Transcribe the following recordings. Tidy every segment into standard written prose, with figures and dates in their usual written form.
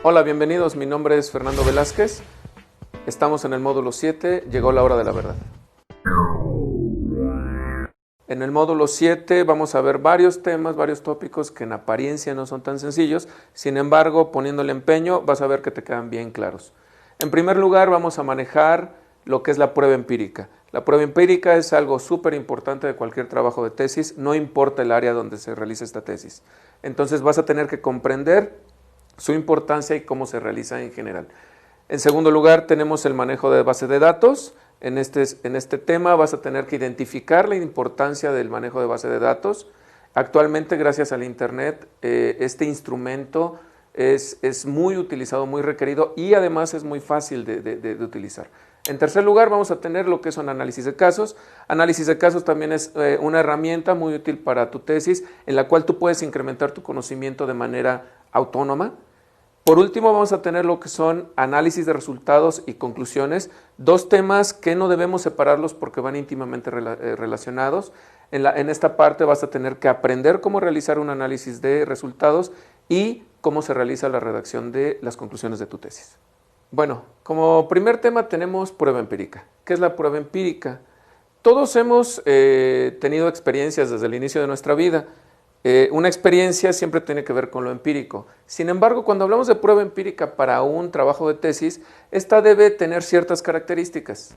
Hola, bienvenidos. Mi nombre es Fernando Velázquez. Estamos en el módulo 7. Llegó la hora de la verdad. En el módulo 7 vamos a ver varios temas, varios tópicos que en apariencia no son tan sencillos. Sin embargo, poniéndole empeño, vas a ver que te quedan bien claros. En primer lugar, vamos a manejar lo que es la prueba empírica. La prueba empírica es algo súper importante de cualquier trabajo de tesis, no importa el área donde se realice esta tesis. Entonces vas a tener que comprender su importancia y cómo se realiza en general. En segundo lugar, tenemos el manejo de base de datos. En este tema vas a tener que identificar la importancia del manejo de base de datos. Actualmente, gracias al Internet, este instrumento es muy utilizado, muy requerido y además es muy fácil de utilizar. En tercer lugar, vamos a tener lo que son análisis de casos. Análisis de casos también es una herramienta muy útil para tu tesis en la cual tú puedes incrementar tu conocimiento de manera autónoma. Por último, vamos a tener lo que son análisis de resultados y conclusiones, dos temas que no debemos separarlos porque van íntimamente relacionados. En esta parte vas a tener que aprender cómo realizar un análisis de resultados y cómo se realiza la redacción de las conclusiones de tu tesis. Bueno, como primer tema tenemos prueba empírica. ¿Qué es la prueba empírica? Todos hemos tenido experiencias desde el inicio de nuestra vida. Una experiencia siempre tiene que ver con lo empírico. Sin embargo, cuando hablamos de prueba empírica para un trabajo de tesis, esta debe tener ciertas características.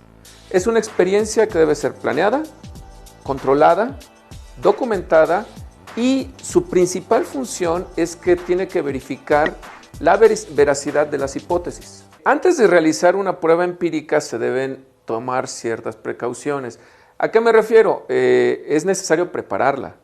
Es una experiencia que debe ser planeada, controlada, documentada y su principal función es que tiene que verificar la veracidad de las hipótesis. Antes de realizar una prueba empírica se deben tomar ciertas precauciones. ¿A qué me refiero? Es necesario prepararla.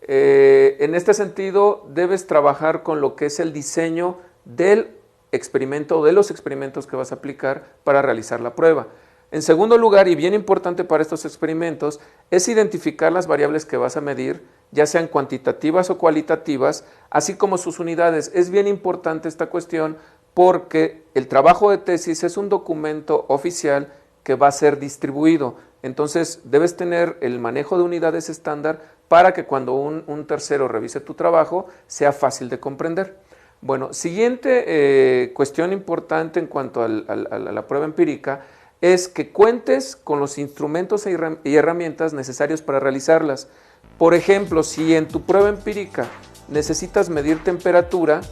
En este sentido, debes trabajar con lo que es el diseño del experimento o de los experimentos que vas a aplicar para realizar la prueba. En segundo lugar, y bien importante para estos experimentos, es identificar las variables que vas a medir, ya sean cuantitativas o cualitativas, así como sus unidades. Es bien importante esta cuestión porque el trabajo de tesis es un documento oficial que va a ser distribuido. Entonces, debes tener el manejo de unidades estándar para que cuando un tercero revise tu trabajo sea fácil de comprender. Bueno, siguiente cuestión importante en cuanto a la prueba empírica es que cuentes con los instrumentos y herramientas necesarios para realizarlas. Por ejemplo, si en tu prueba empírica necesitas medir temperatura,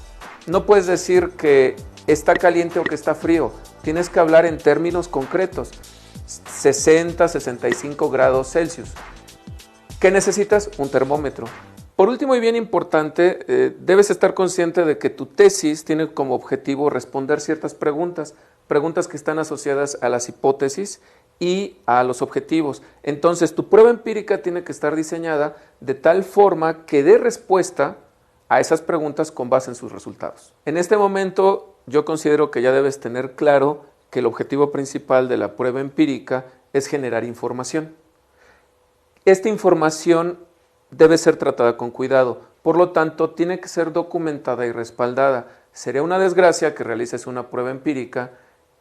no puedes decir que está caliente o que está frío. Tienes que hablar en términos concretos, 60, 65 grados Celsius. ¿Qué necesitas? Un termómetro. Por último y bien importante, debes estar consciente de que tu tesis tiene como objetivo responder ciertas preguntas que están asociadas a las hipótesis y a los objetivos. Entonces, tu prueba empírica tiene que estar diseñada de tal forma que dé respuesta a esas preguntas con base en sus resultados. En este momento, yo considero que ya debes tener claro que el objetivo principal de la prueba empírica es generar información. Esta información debe ser tratada con cuidado, por lo tanto tiene que ser documentada y respaldada. Sería una desgracia que realices una prueba empírica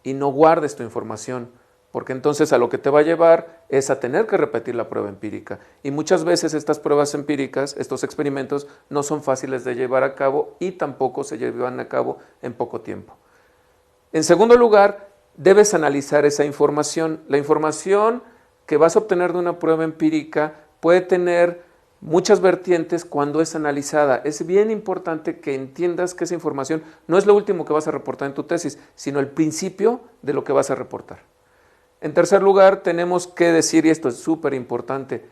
y no guardes tu información, porque entonces a lo que te va a llevar es a tener que repetir la prueba empírica. Y muchas veces estas pruebas empíricas, estos experimentos, no son fáciles de llevar a cabo y tampoco se llevan a cabo en poco tiempo. En segundo lugar, debes analizar esa información. La información que vas a obtener de una prueba empírica puede tener muchas vertientes cuando es analizada. Es bien importante que entiendas que esa información no es lo último que vas a reportar en tu tesis, sino el principio de lo que vas a reportar. En tercer lugar, tenemos que decir, y esto es súper importante,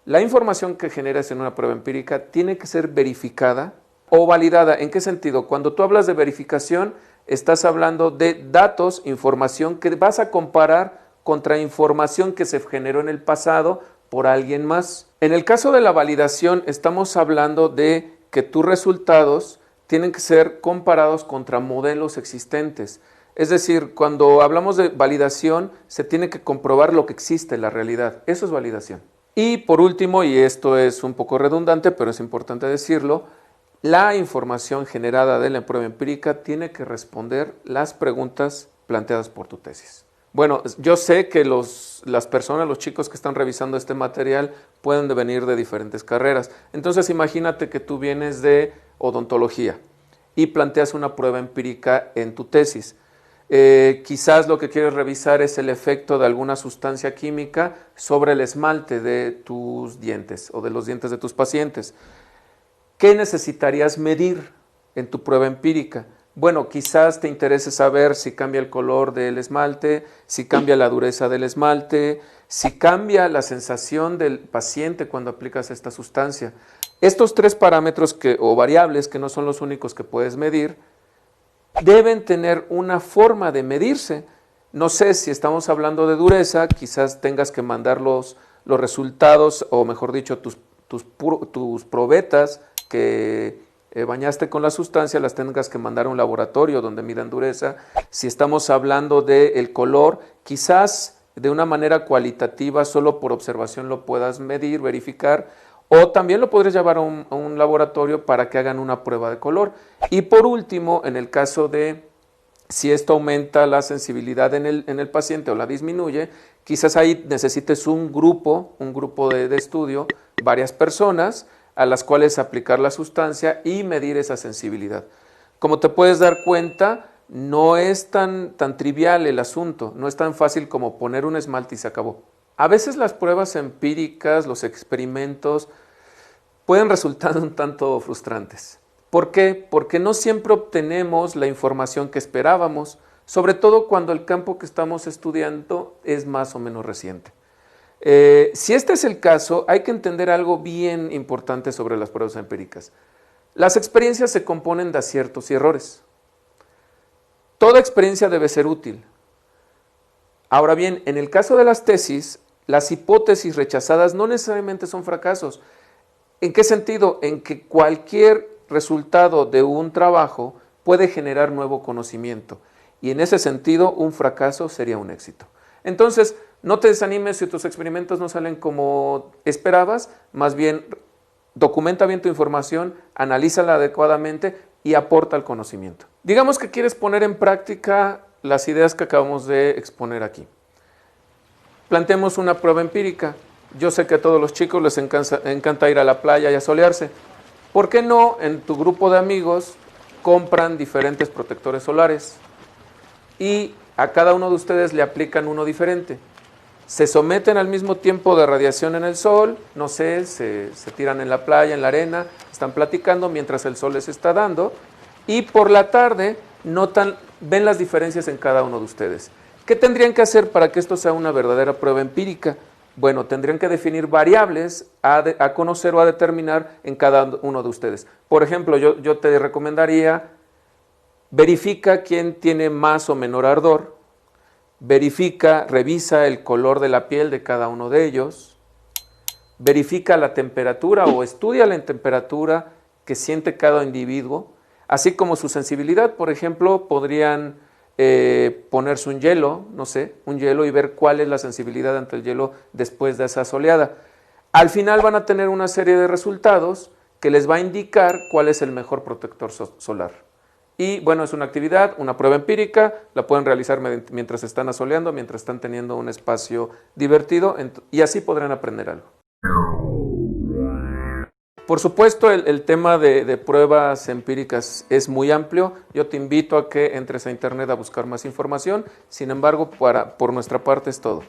la información que generas en una prueba empírica tiene que ser verificada o validada. ¿En qué sentido? Cuando tú hablas de verificación, estás hablando de datos, información que vas a comparar contra información que se generó en el pasado por alguien más. En el caso de la validación, estamos hablando de que tus resultados tienen que ser comparados contra modelos existentes. Es decir, cuando hablamos de validación, se tiene que comprobar lo que existe en la realidad. Eso es validación. Y por último, y esto es un poco redundante, pero es importante decirlo, la información generada de la prueba empírica tiene que responder las preguntas planteadas por tu tesis. Bueno, yo sé que las personas, los chicos que están revisando este material pueden venir de diferentes carreras. Entonces imagínate que tú vienes de odontología y planteas una prueba empírica en tu tesis. Quizás lo que quieres revisar es el efecto de alguna sustancia química sobre el esmalte de tus dientes o de los dientes de tus pacientes. ¿Qué necesitarías medir en tu prueba empírica? Bueno, quizás te interese saber si cambia el color del esmalte, si cambia la dureza del esmalte, si cambia la sensación del paciente cuando aplicas esta sustancia. Estos tres parámetros o variables, que no son los únicos que puedes medir, deben tener una forma de medirse. No sé, si estamos hablando de dureza, quizás tengas que mandar los resultados, o mejor dicho, tus probetas que bañaste con la sustancia, las tengas que mandar a un laboratorio donde midan dureza. Si estamos hablando del color, quizás de una manera cualitativa, solo por observación lo puedas medir, verificar, o también lo podrías llevar a un laboratorio para que hagan una prueba de color. Y por último, en el caso de si esto aumenta la sensibilidad en el paciente o la disminuye, quizás ahí necesites un grupo de estudio, varias personas a las cuales aplicar la sustancia y medir esa sensibilidad. Como te puedes dar cuenta, no es tan trivial el asunto, no es tan fácil como poner un esmalte y se acabó. A veces las pruebas empíricas, los experimentos, pueden resultar un tanto frustrantes. ¿Por qué? Porque no siempre obtenemos la información que esperábamos, sobre todo cuando el campo que estamos estudiando es más o menos reciente. Si este es el caso, hay que entender algo bien importante sobre las pruebas empíricas. Las experiencias se componen de aciertos y errores. Toda experiencia debe ser útil. Ahora bien, en el caso de las tesis, las hipótesis rechazadas no necesariamente son fracasos. ¿En qué sentido? En que cualquier resultado de un trabajo puede generar nuevo conocimiento, y en ese sentido un fracaso sería un éxito. Entonces, no te desanimes si tus experimentos no salen como esperabas, más bien documenta bien tu información, analízala adecuadamente y aporta el conocimiento. Digamos que quieres poner en práctica las ideas que acabamos de exponer aquí. Planteemos una prueba empírica. Yo sé que a todos los chicos les encanta ir a la playa y asolearse. ¿Por qué no en tu grupo de amigos compran diferentes protectores solares y a cada uno de ustedes le aplican uno diferente? Se someten al mismo tiempo de radiación en el sol, no sé, se tiran en la playa, en la arena, están platicando mientras el sol les está dando, y por la tarde ven las diferencias en cada uno de ustedes. ¿Qué tendrían que hacer para que esto sea una verdadera prueba empírica? Bueno, tendrían que definir variables a conocer o a determinar en cada uno de ustedes. Por ejemplo, yo te recomendaría, verifica quién tiene más o menor ardor, revisa el color de la piel de cada uno de ellos, verifica la temperatura o estudia la temperatura que siente cada individuo, así como su sensibilidad. Por ejemplo, podrían ponerse un hielo, no sé, un hielo, y ver cuál es la sensibilidad ante el hielo después de esa soleada. Al final van a tener una serie de resultados que les va a indicar cuál es el mejor protector solar. Y bueno, es una actividad, una prueba empírica, la pueden realizar mientras están asoleando, mientras están teniendo un espacio divertido, y así podrán aprender algo. Por supuesto, el tema de pruebas empíricas es muy amplio. Yo te invito a que entres a internet a buscar más información. Sin embargo, por nuestra parte es todo.